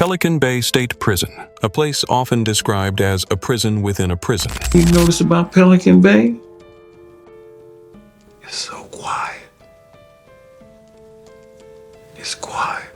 Pelican Bay State Prison, a place often described as a prison within a prison. You notice about Pelican Bay? It's so quiet. It's quiet.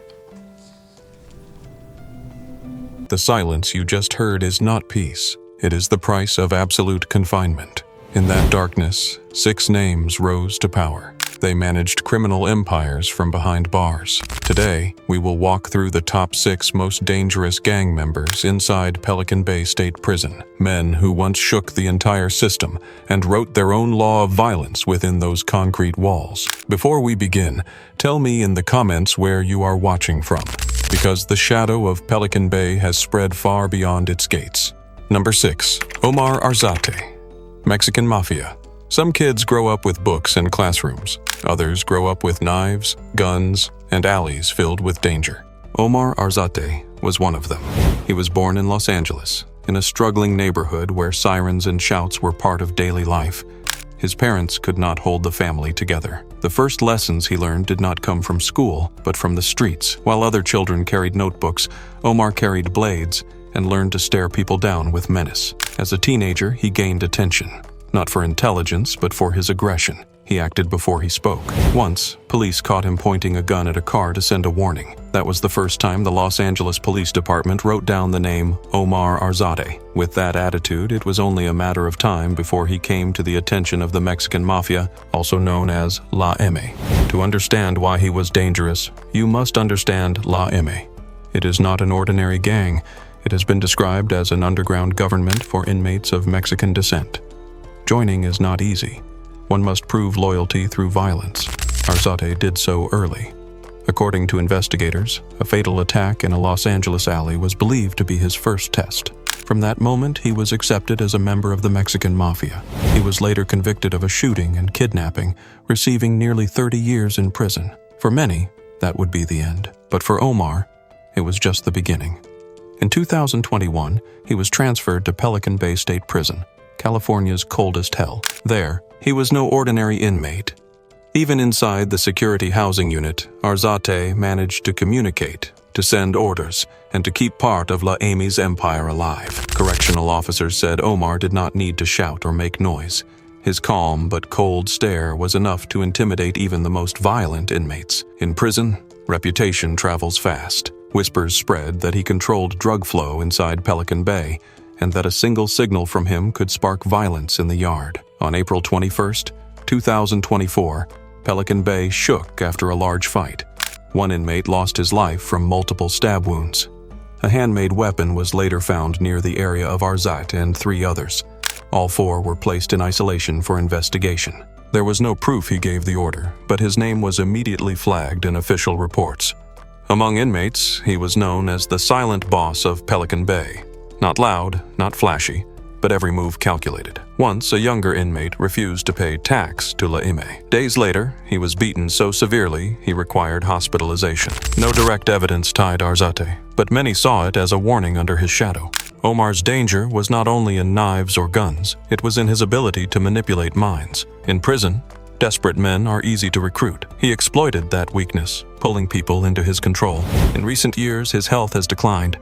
The silence you just heard is not peace. It is the price of absolute confinement. In that darkness, 6 names rose to power. They managed criminal empires from behind bars. Today, we will walk through the top 6 most dangerous gang members inside Pelican Bay State Prison. Men who once shook the entire system and wrote their own law of violence within those concrete walls. Before we begin, tell me in the comments where you are watching from, because the shadow of Pelican Bay has spread far beyond its gates. Number 6. Omar Arzate, Mexican Mafia. Some kids grow up with books and classrooms. Others grow up with knives, guns, and alleys filled with danger. Omar Arzate was one of them. He was born in Los Angeles, in a struggling neighborhood where sirens and shouts were part of daily life. His parents could not hold the family together. The first lessons he learned did not come from school, but from the streets. While other children carried notebooks, Omar carried blades and learned to stare people down with menace. As a teenager, he gained attention. Not for intelligence, but for his aggression. He acted before he spoke. Once, police caught him pointing a gun at a car to send a warning. That was the first time the Los Angeles Police Department wrote down the name Omar Arzate. With that attitude, it was only a matter of time before he came to the attention of the Mexican Mafia, also known as La M. To understand why he was dangerous, you must understand La M. It is not an ordinary gang. It has been described as an underground government for inmates of Mexican descent. Joining is not easy. One must prove loyalty through violence. Arzate did so early. According to investigators, a fatal attack in a Los Angeles alley was believed to be his first test. From that moment, he was accepted as a member of the Mexican Mafia. He was later convicted of a shooting and kidnapping, receiving nearly 30 years in prison. For many, that would be the end. But for Omar, it was just the beginning. In 2021, he was transferred to Pelican Bay State Prison, California's coldest hell. There, he was no ordinary inmate. Even inside the security housing unit, Arzate managed to communicate, to send orders, and to keep part of La Amy's empire alive. Correctional officers said Omar did not need to shout or make noise. His calm but cold stare was enough to intimidate even the most violent inmates. In prison, reputation travels fast. Whispers spread that he controlled drug flow inside Pelican Bay, and that a single signal from him could spark violence in the yard. On April 21st, 2024, Pelican Bay shook after a large fight. One inmate lost his life from multiple stab wounds. A handmade weapon was later found near the area of Arzate and 3 others. All 4 were placed in isolation for investigation. There was no proof he gave the order, but his name was immediately flagged in official reports. Among inmates, he was known as the silent boss of Pelican Bay. Not loud, not flashy, but every move calculated. Once, a younger inmate refused to pay tax to La M. Days later, he was beaten so severely he required hospitalization. No direct evidence tied Arzate, but many saw it as a warning under his shadow. Omar's danger was not only in knives or guns, it was in his ability to manipulate minds. In prison, desperate men are easy to recruit. He exploited that weakness, pulling people into his control. In recent years, his health has declined,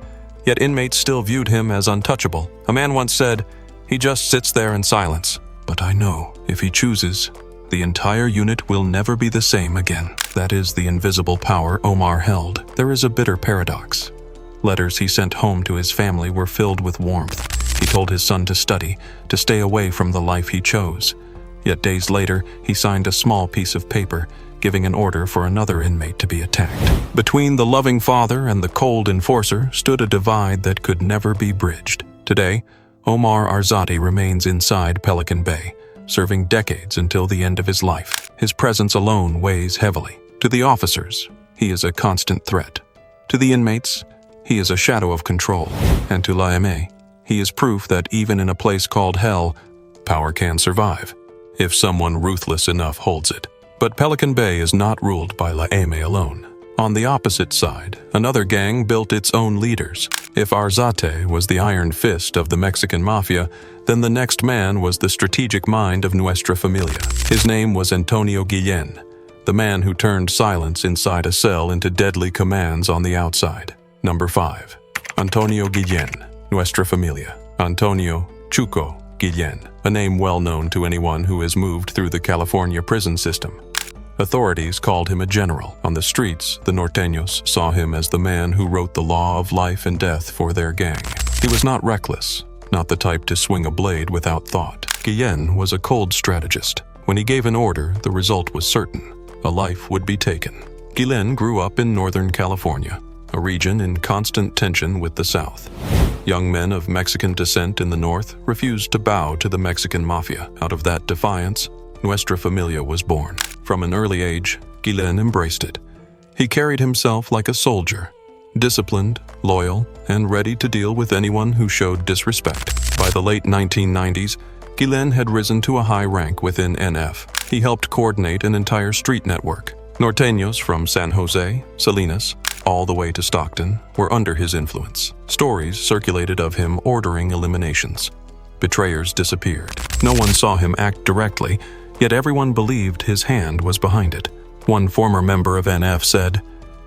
yet inmates still viewed him as untouchable. A man once said, "He just sits there in silence. But I know, if he chooses, the entire unit will never be the same again." That is the invisible power Omar held. There is a bitter paradox. Letters he sent home to his family were filled with warmth. He told his son to study, to stay away from the life he chose. Yet days later, he signed a small piece of paper, giving an order for another inmate to be attacked. Between the loving father and the cold enforcer stood a divide that could never be bridged. Today, Omar Arzate remains inside Pelican Bay, serving decades until the end of his life. His presence alone weighs heavily. To the officers, he is a constant threat. To the inmates, he is a shadow of control. And to La M, he is proof that even in a place called hell, power can survive, if someone ruthless enough holds it. But Pelican Bay is not ruled by La M alone. On the opposite side, another gang built its own leaders. If Arzate was the iron fist of the Mexican Mafia, then the next man was the strategic mind of Nuestra Familia. His name was Antonio Guillen, the man who turned silence inside a cell into deadly commands on the outside. Number 5. Antonio Guillen, Nuestra Familia. Antonio Chuco Guillen, a name well known to anyone who has moved through the California prison system. Authorities called him a general. On the streets, the norteños saw him as the man who wrote the law of life and death for their gang. He was not reckless, not the type to swing a blade without thought. Guillen was a cold strategist. When he gave an order, the result was certain. A life would be taken. Guillen grew up in Northern California, a region in constant tension with the South. Young men of Mexican descent in the North refused to bow to the Mexican mafia. Out of that defiance, Nuestra Familia was born. From an early age, Guillen embraced it. He carried himself like a soldier, disciplined, loyal, and ready to deal with anyone who showed disrespect. By the late 1990s, Guillen had risen to a high rank within NF. He helped coordinate an entire street network. Norteños from San Jose, Salinas, all the way to Stockton were under his influence. Stories circulated of him ordering eliminations. Betrayers disappeared. No one saw him act directly, yet everyone believed his hand was behind it. One former member of NF said,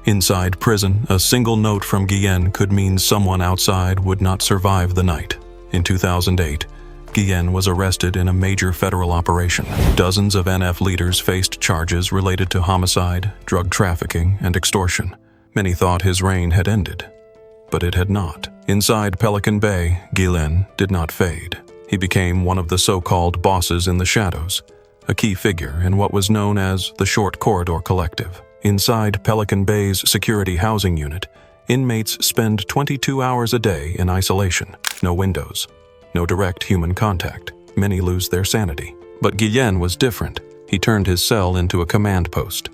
"Inside prison, a single note from Guillen could mean someone outside would not survive the night." In 2008, Guillen was arrested in a major federal operation. Dozens of NF leaders faced charges related to homicide, drug trafficking, and extortion. Many thought his reign had ended, but it had not. Inside Pelican Bay, Guillen did not fade. He became one of the so-called bosses in the shadows, a key figure in what was known as the Short Corridor Collective. Inside Pelican Bay's security housing unit, inmates spend 22 hours a day in isolation. No windows, no direct human contact. Many lose their sanity. But Guillen was different. He turned his cell into a command post.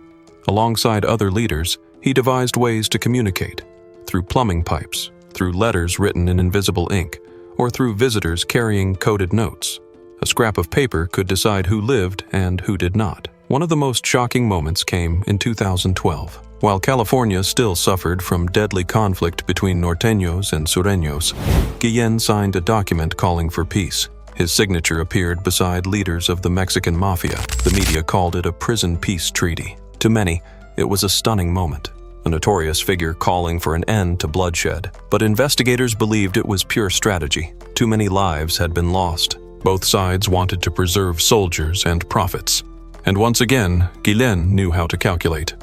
Alongside other leaders, he devised ways to communicate, through plumbing pipes, through letters written in invisible ink, or through visitors carrying coded notes. A scrap of paper could decide who lived and who did not. One of the most shocking moments came in 2012. While California still suffered from deadly conflict between norteños and sureños, Guillen signed a document calling for peace. His signature appeared beside leaders of the Mexican mafia. The media called it a prison peace treaty. To many, it was a stunning moment, a notorious figure calling for an end to bloodshed. But investigators believed it was pure strategy. Too many lives had been lost. Both sides wanted to preserve soldiers and profits. And once again, Guillen knew how to calculate.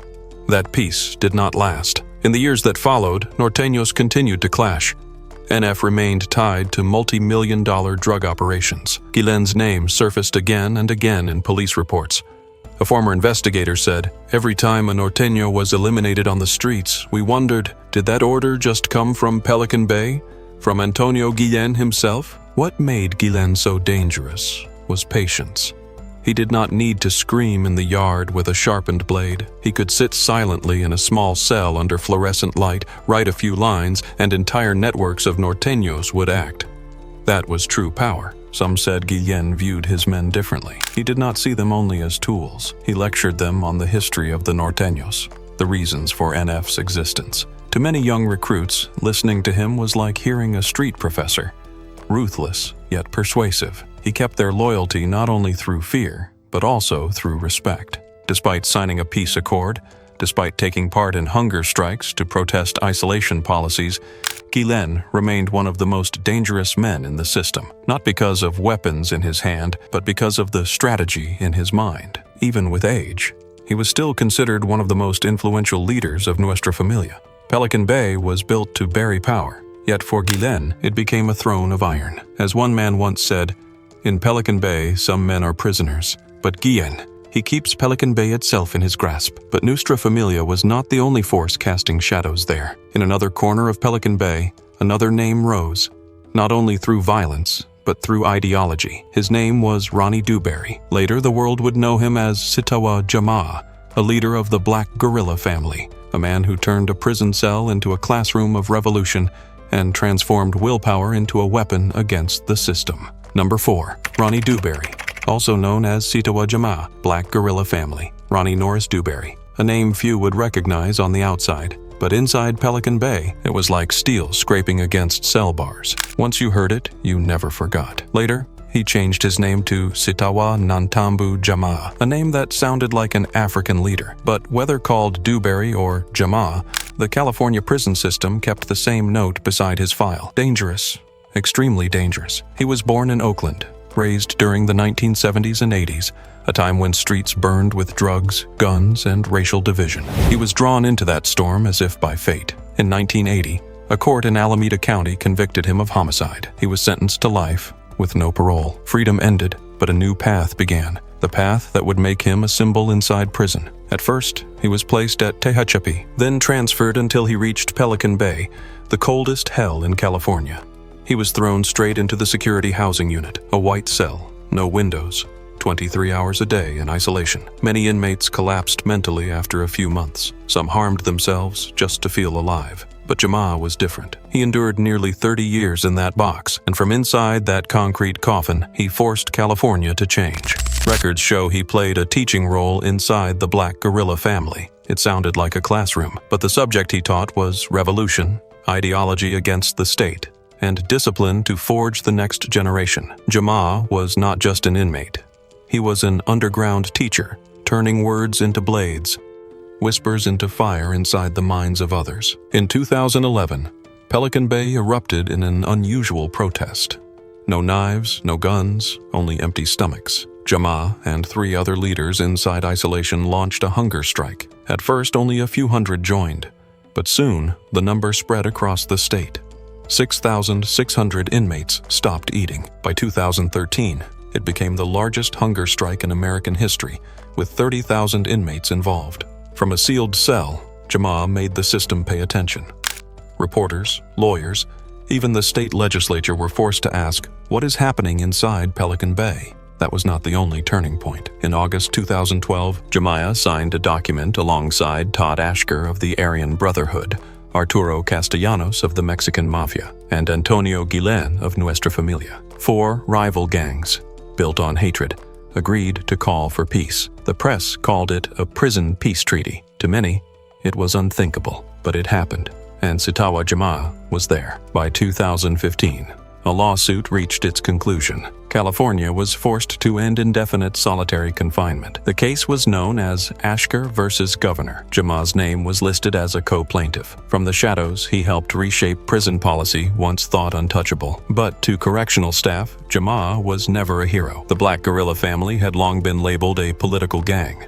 That peace did not last. In the years that followed, norteños continued to clash. NF remained tied to multi-million-dollar drug operations. Guillen's name surfaced again and again in police reports. A former investigator said, "Every time a norteño was eliminated on the streets, we wondered, did that order just come from Pelican Bay? From Antonio Guillen himself?" What made Guillen so dangerous was patience. He did not need to scream in the yard with a sharpened blade. He could sit silently in a small cell under fluorescent light, write a few lines, and entire networks of norteños would act. That was true power. Some said Guillen viewed his men differently. He did not see them only as tools. He lectured them on the history of the norteños, the reasons for NF's existence. To many young recruits, listening to him was like hearing a street professor. Ruthless, yet persuasive. He kept their loyalty not only through fear, but also through respect. Despite signing a peace accord, despite taking part in hunger strikes to protest isolation policies, Guillen remained one of the most dangerous men in the system, not because of weapons in his hand, but because of the strategy in his mind. Even with age, he was still considered one of the most influential leaders of Nuestra Familia. Pelican Bay was built to bury power, yet for Guillen, it became a throne of iron. As one man once said, "In Pelican Bay, some men are prisoners, but Guillen, he keeps Pelican Bay itself in his grasp." But Nuestra Familia was not the only force casting shadows there. In another corner of Pelican Bay, another name rose, not only through violence, but through ideology. His name was Ronnie Dewberry. Later, the world would know him as Sitawa Jamaa, a leader of the Black Guerrilla family, a man who turned a prison cell into a classroom of revolution and transformed willpower into a weapon against the system. Number 4. Ronnie Dewberry, also known as Sitawa Jamaa, Black Guerrilla Family. Ronnie Norris Dewberry, a name few would recognize on the outside, but inside Pelican Bay, it was like steel scraping against cell bars. Once you heard it, you never forgot. Later, he changed his name to Sitawa Nantambu Jamaa, a name that sounded like an African leader. But whether called Dewberry or Jamaa, the California prison system kept the same note beside his file. Dangerous. Extremely dangerous. He was born in Oakland, raised during the 1970s and 80s, a time when streets burned with drugs, guns, and racial division. He was drawn into that storm as if by fate. In 1980, a court in Alameda County convicted him of homicide. He was sentenced to life, with no parole. Freedom ended, but a new path began. The path that would make him a symbol inside prison. At first, he was placed at Tehachapi, then transferred until he reached Pelican Bay, the coldest hell in California. He was thrown straight into the security housing unit, a white cell, no windows, 23 hours a day in isolation. Many inmates collapsed mentally after a few months. Some harmed themselves just to feel alive. But Jamaa was different. He endured nearly 30 years in that box, and from inside that concrete coffin, he forced California to change. Records show he played a teaching role inside the Black Guerrilla family. It sounded like a classroom, but the subject he taught was revolution, ideology against the state, and discipline to forge the next generation. Jamaa was not just an inmate. He was an underground teacher, turning words into blades, whispers into fire inside the minds of others. In 2011, Pelican Bay erupted in an unusual protest. No knives, no guns, only empty stomachs. Jamaa and 3 other leaders inside isolation launched a hunger strike. At first, only a few hundred joined, but soon the number spread across the state. 6,600 inmates stopped eating. By 2013, it became the largest hunger strike in American history, with 30,000 inmates involved. From a sealed cell, Jamaa made the system pay attention. Reporters, lawyers, even the state legislature were forced to ask, what is happening inside Pelican Bay? That was not the only turning point. In August 2012, Jamaa signed a document alongside Todd Ashker of the Aryan Brotherhood, Arturo Castellanos of the Mexican Mafia, and Antonio Guillen of Nuestra Familia. 4 rival gangs, built on hatred, agreed to call for peace. The press called it a prison peace treaty. To many, it was unthinkable, but it happened, and Sitawa Jamaa was there. By 2015, a lawsuit reached its conclusion. California was forced to end indefinite solitary confinement. The case was known as Ashker versus Governor. Jamaa's name was listed as a co-plaintiff. From the shadows, he helped reshape prison policy once thought untouchable. But to correctional staff, Jamaa was never a hero. The Black Guerrilla family had long been labeled a political gang,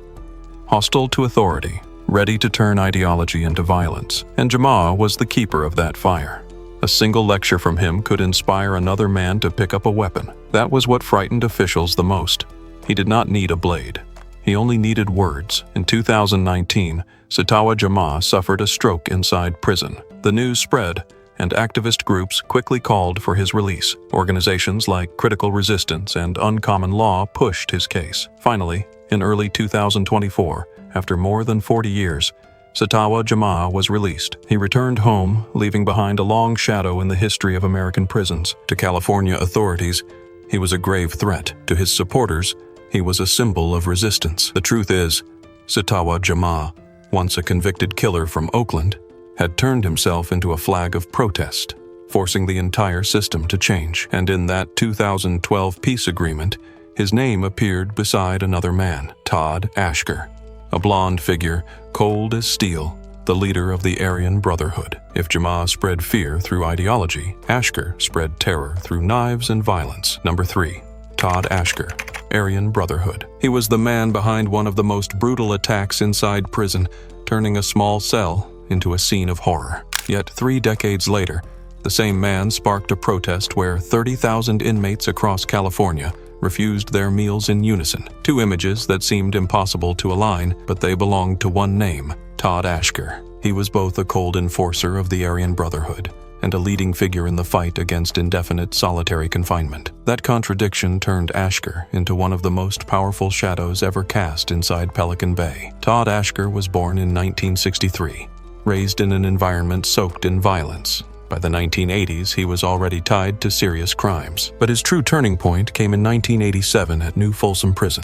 hostile to authority, ready to turn ideology into violence. And Jamaa was the keeper of that fire. A single lecture from him could inspire another man to pick up a weapon. That was what frightened officials the most. He did not need a blade. He only needed words. In 2019, Sitawa Jamaa suffered a stroke inside prison. The news spread, and activist groups quickly called for his release. Organizations like Critical Resistance and Uncommon Law pushed his case. Finally, in early 2024, after more than 40 years, Sitawa Jamaa was released. He returned home, leaving behind a long shadow in the history of American prisons. To California authorities, he was a grave threat. To his supporters, he was a symbol of resistance. The truth is, Sitawa Jamaa, once a convicted killer from Oakland, had turned himself into a flag of protest, forcing the entire system to change. And in that 2012 peace agreement, his name appeared beside another man, Todd Ashker. A blonde figure, cold as steel, the leader of the Aryan Brotherhood. If Jamaa spread fear through ideology, Ashker spread terror through knives and violence. Number 3. Todd Ashker, Aryan Brotherhood. He was the man behind one of the most brutal attacks inside prison, turning a small cell into a scene of horror. Yet 3 decades later, the same man sparked a protest where 30,000 inmates across California refused their meals in unison. 2 images that seemed impossible to align, but they belonged to one name, Todd Ashker. He was both a cold enforcer of the Aryan Brotherhood and a leading figure in the fight against indefinite solitary confinement. That contradiction turned Ashker into one of the most powerful shadows ever cast inside Pelican Bay. Todd Ashker was born in 1963, raised in an environment soaked in violence. By the 1980s, he was already tied to serious crimes. But his true turning point came in 1987 at New Folsom Prison.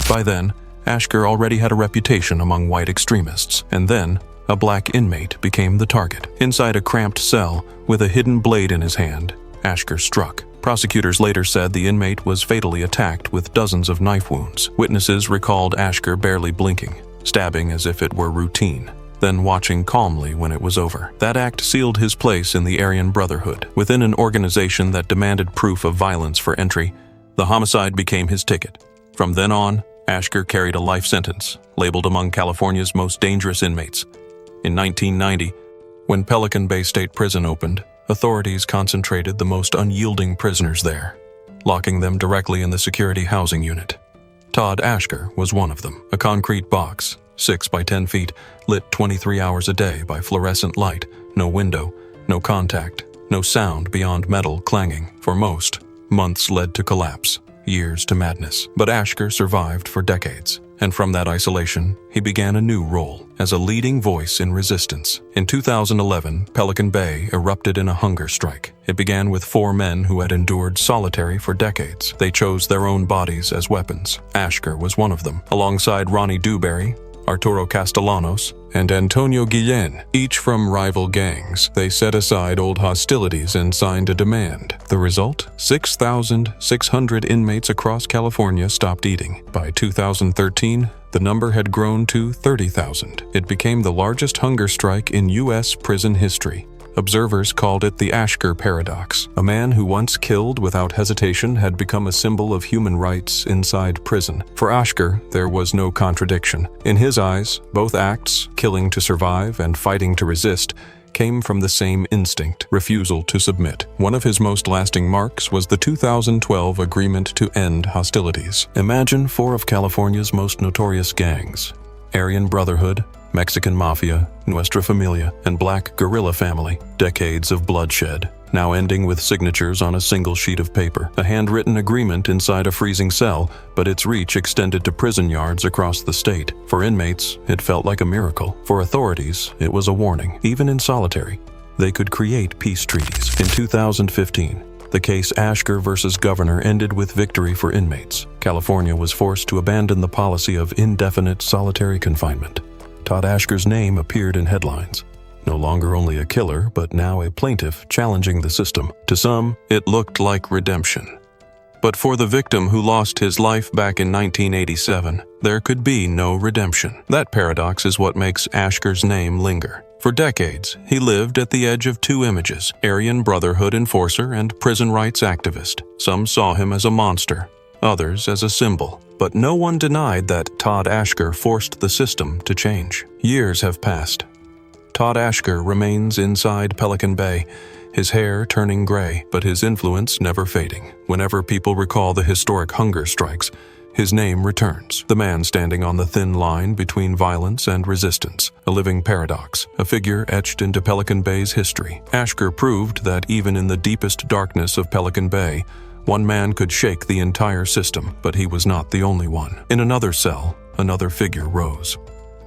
By then, Ashker already had a reputation among white extremists, and then a black inmate became the target. Inside a cramped cell, with a hidden blade in his hand, Ashker struck, Prosecutors later said the inmate was fatally attacked with dozens of knife wounds. Witnesses recalled Ashker barely blinking, stabbing as if it were routine, then watching calmly when it was over. That act sealed his place in the Aryan Brotherhood. Within an organization that demanded proof of violence for entry, the homicide became his ticket. From then on, Ashker carried a life sentence, labeled among California's most dangerous inmates. In 1990, when Pelican Bay State Prison opened, authorities concentrated the most unyielding prisoners there, locking them directly in the security housing unit. Todd Ashker was one of them, a concrete box, 6 by 10 feet, lit 23 hours a day by fluorescent light, no window, no contact, no sound beyond metal clanging. For most, months led to collapse, years to madness. But Ashker survived for decades, and from that isolation, he began a new role as a leading voice in resistance. In 2011, Pelican Bay erupted in a hunger strike. It began with 4 men who had endured solitary for decades. They chose their own bodies as weapons. Ashker was one of them, alongside Ronnie Dewberry, Arturo Castellanos, and Antonio Guillen, each from rival gangs. They set aside old hostilities and signed a demand. The result? 6,600 inmates across California stopped eating. By 2013, the number had grown to 30,000. It became the largest hunger strike in U.S. prison history. Observers called it the Ashker paradox. A man who once killed without hesitation had become a symbol of human rights inside prison. For Ashker, there was no contradiction. In his eyes, both acts, killing to survive and fighting to resist, came from the same instinct, refusal to submit. One of his most lasting marks was the 2012 agreement to end hostilities. Imagine 4 of California's most notorious gangs: Aryan Brotherhood, Mexican Mafia, Nuestra Familia, and Black Guerrilla Family. Decades of bloodshed, now ending with signatures on a single sheet of paper. A handwritten agreement inside a freezing cell, but its reach extended to prison yards across the state. For inmates, it felt like a miracle. For authorities, it was a warning. Even in solitary, they could create peace treaties. In 2015, the case Ashker versus Governor ended with victory for inmates. California was forced to abandon the policy of indefinite solitary confinement. Todd Ashker's name appeared in headlines. No longer only a killer, but now a plaintiff challenging the system. To some, it looked like redemption. But for the victim who lost his life back in 1987, there could be no redemption. That paradox is what makes Ashker's name linger. For decades, he lived at the edge of 2 images: Aryan Brotherhood enforcer and prison rights activist. Some saw him as a monster, others as a symbol. But no one denied that Todd Ashker forced the system to change. Years have passed. Todd Ashker remains inside Pelican Bay, his hair turning gray, but his influence never fading. Whenever people recall the historic hunger strikes, his name returns. The man standing on the thin line between violence and resistance, a living paradox, a figure etched into Pelican Bay's history. Ashker proved that even in the deepest darkness of Pelican Bay, one man could shake the entire system, but he was not the only one. In another cell, another figure rose.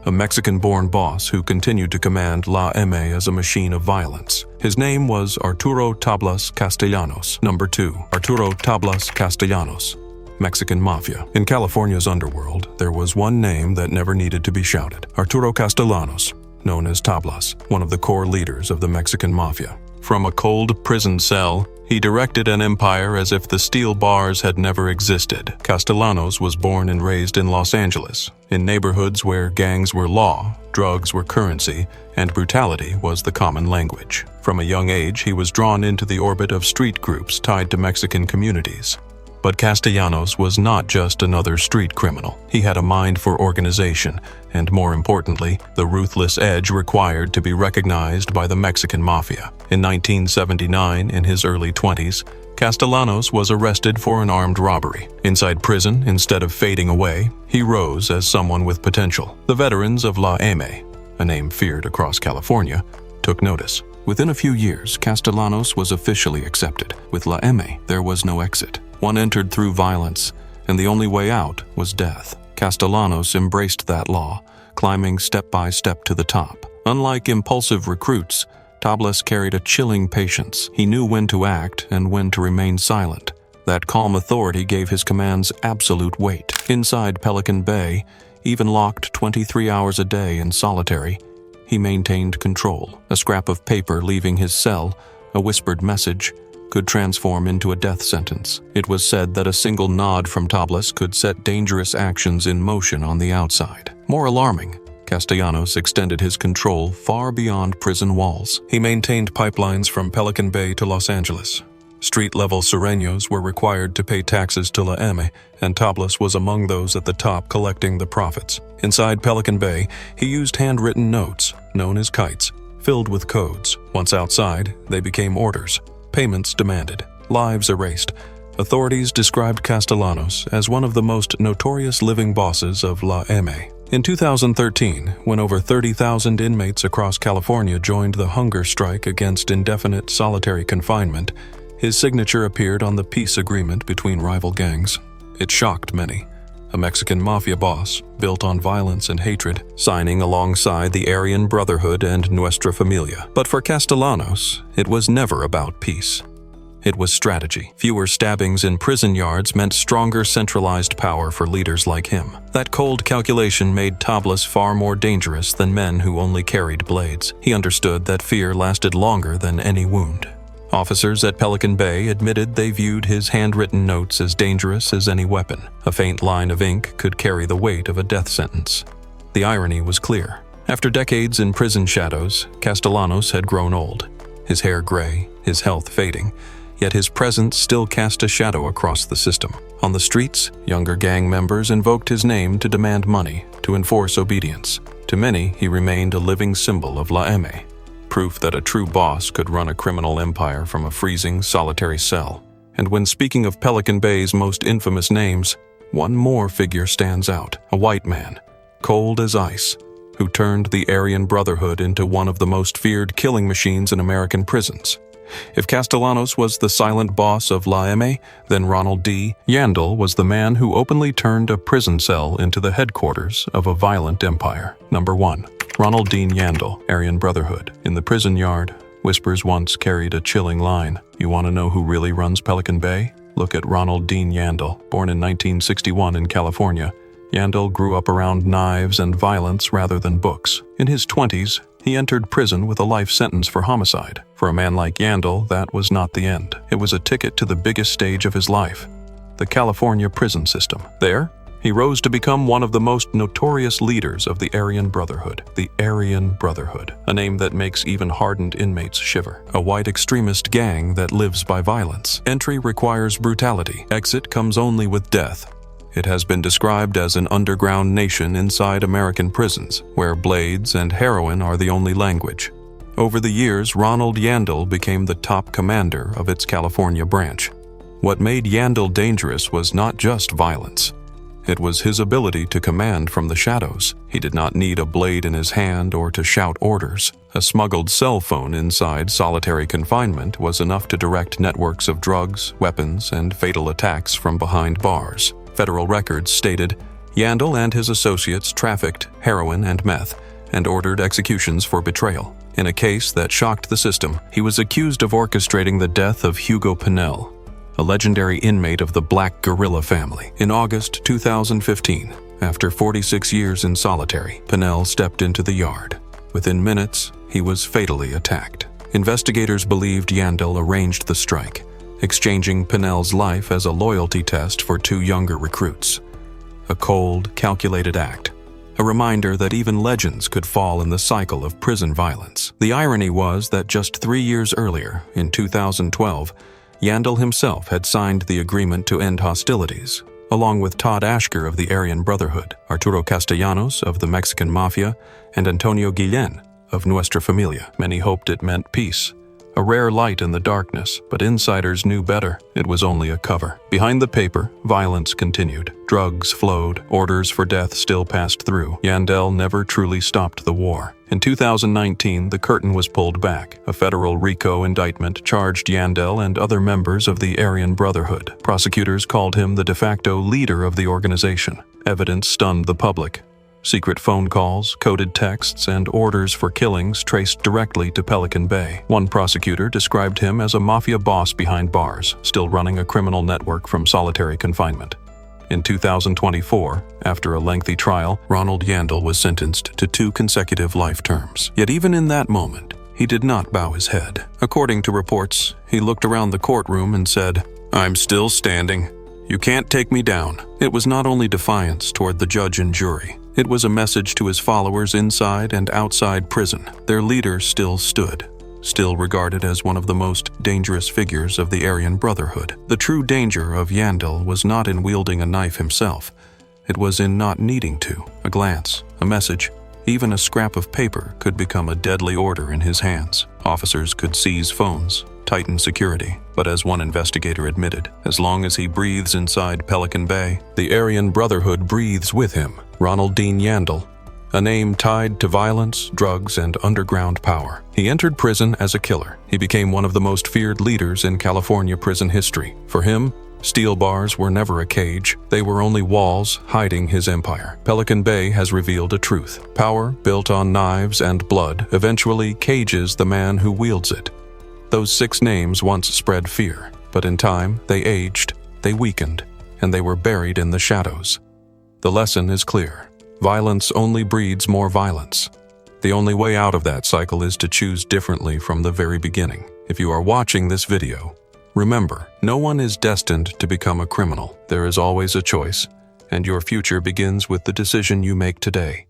A Mexican-born boss who continued to command La M as a machine of violence. His name was Arturo Tablas Castellanos. Number 2, Arturo Tablas Castellanos, Mexican Mafia. In California's underworld, there was one name that never needed to be shouted: Arturo Castellanos, known as Tablas, one of the core leaders of the Mexican Mafia. From a cold prison cell, he directed an empire as if the steel bars had never existed. Castellanos was born and raised in Los Angeles, in neighborhoods where gangs were law, drugs were currency, and brutality was the common language. From a young age, he was drawn into the orbit of street groups tied to Mexican communities. But Castellanos was not just another street criminal. He had a mind for organization, and more importantly, the ruthless edge required to be recognized by the Mexican Mafia. In 1979, in his early 20s, Castellanos was arrested for an armed robbery. Inside prison, instead of fading away, he rose as someone with potential. The veterans of La M, a name feared across California, took notice. Within a few years, Castellanos was officially accepted. With La M, there was no exit. One entered through violence, and the only way out was death. Castellanos embraced that law, climbing step by step to the top. Unlike impulsive recruits, Tablas carried a chilling patience. He knew when to act and when to remain silent. That calm authority gave his commands absolute weight. Inside Pelican Bay, even locked 23 hours a day in solitary, he maintained control. A scrap of paper leaving his cell, a whispered message, could transform into a death sentence. It was said that a single nod from Tablas could set dangerous actions in motion on the outside. More alarming, Castellanos extended his control far beyond prison walls. He maintained pipelines from Pelican Bay to Los Angeles. Street-level Sureños were required to pay taxes to La M, and Tablas was among those at the top collecting the profits. Inside Pelican Bay, he used handwritten notes, known as kites, filled with codes. Once outside, they became orders. Payments demanded. Lives erased. Authorities described Castellanos as one of the most notorious living bosses of La M. In 2013, when over 30,000 inmates across California joined the hunger strike against indefinite solitary confinement, his signature appeared on the peace agreement between rival gangs. It shocked many. A Mexican mafia boss, built on violence and hatred, signing alongside the Aryan Brotherhood and Nuestra Familia. But for Castellanos, it was never about peace. It was strategy. Fewer stabbings in prison yards meant stronger centralized power for leaders like him. That cold calculation made Tablas far more dangerous than men who only carried blades. He understood that fear lasted longer than any wound. Officers at Pelican Bay admitted they viewed his handwritten notes as dangerous as any weapon. A faint line of ink could carry the weight of a death sentence. The irony was clear. After decades in prison shadows, Castellanos had grown old. His hair gray, his health fading, yet his presence still cast a shadow across the system. On the streets, younger gang members invoked his name to demand money, to enforce obedience. To many, he remained a living symbol of La M, proof that a true boss could run a criminal empire from a freezing, solitary cell. And when speaking of Pelican Bay's most infamous names, one more figure stands out, a white man, cold as ice, who turned the Aryan Brotherhood into one of the most feared killing machines in American prisons. If Castellanos was the silent boss of La M, then Ronald D. Yandel was the man who openly turned a prison cell into the headquarters of a violent empire. Number 1. Ronald Dean Yandel, Aryan Brotherhood. In the prison yard, whispers once carried a chilling line. You want to know who really runs Pelican Bay? Look at Ronald Dean Yandel. Born in 1961 in California, Yandel grew up around knives and violence rather than books. In his 20s, he entered prison with a life sentence for homicide. For a man like Yandel, that was not the end. It was a ticket to the biggest stage of his life, the California prison system. There, he rose to become one of the most notorious leaders of the Aryan Brotherhood. The Aryan Brotherhood, a name that makes even hardened inmates shiver. A white extremist gang that lives by violence. Entry requires brutality. Exit comes only with death. It has been described as an underground nation inside American prisons, where blades and heroin are the only language. Over the years, Ronald Yandel became the top commander of its California branch. What made Yandel dangerous was not just violence. It was his ability to command from the shadows. He did not need a blade in his hand or to shout orders. A smuggled cell phone inside solitary confinement was enough to direct networks of drugs, weapons, and fatal attacks from behind bars. Federal records stated Yandel and his associates trafficked heroin and meth and ordered executions for betrayal. In a case that shocked the system, he was accused of orchestrating the death of Hugo Pinell, a legendary inmate of the Black Gorilla family. In August 2015, after 46 years in solitary, Pinell stepped into the yard. Within minutes, he was fatally attacked. Investigators believed Yandel arranged the strike, exchanging Pinell's life as a loyalty test for 2 younger recruits. A cold, calculated act. A reminder that even legends could fall in the cycle of prison violence. The irony was that just 3 years earlier, in 2012, Yandel himself had signed the agreement to end hostilities, along with Todd Ashker of the Aryan Brotherhood, Arturo Castellanos of the Mexican Mafia, and Antonio Guillen of Nuestra Familia. Many hoped it meant peace, a rare light in the darkness, but insiders knew better. It was only a cover. Behind the paper, violence continued. Drugs flowed, orders for death still passed through. Yandel never truly stopped the war. In 2019, the curtain was pulled back. A federal RICO indictment charged Yandel and other members of the Aryan Brotherhood. Prosecutors called him the de facto leader of the organization. Evidence stunned the public. Secret phone calls, coded texts, and orders for killings traced directly to Pelican Bay. One prosecutor described him as a mafia boss behind bars, still running a criminal network from solitary confinement. In 2024, after a lengthy trial, Ronald Yandel was sentenced to 2 consecutive life terms. Yet even in that moment, He did not bow his head. According to reports, he looked around the courtroom and said, "I'm still standing. You can't take me down." It was not only defiance toward the judge and jury. It was a message to his followers inside and outside prison. Their leader still stood, still regarded as one of the most dangerous figures of the Aryan Brotherhood. The true danger of Yandel was not in wielding a knife himself. It was in not needing to. A glance, a message, even a scrap of paper could become a deadly order in his hands. Officers could seize phones, tighten security, but as one investigator admitted, as long as he breathes inside Pelican Bay, the Aryan Brotherhood breathes with him. Ronald Dean Yandel, a name tied to violence, drugs, and underground power. He entered prison as a killer. He became one of the most feared leaders in California prison history. For him, steel bars were never a cage. They were only walls hiding his empire. Pelican Bay has revealed a truth. Power, built on knives and blood, eventually cages the man who wields it. Those 6 names once spread fear, but in time, they aged, they weakened, and they were buried in the shadows. The lesson is clear. Violence only breeds more violence. The only way out of that cycle is to choose differently from the very beginning. If you are watching this video, remember, no one is destined to become a criminal. There is always a choice, and your future begins with the decision you make today.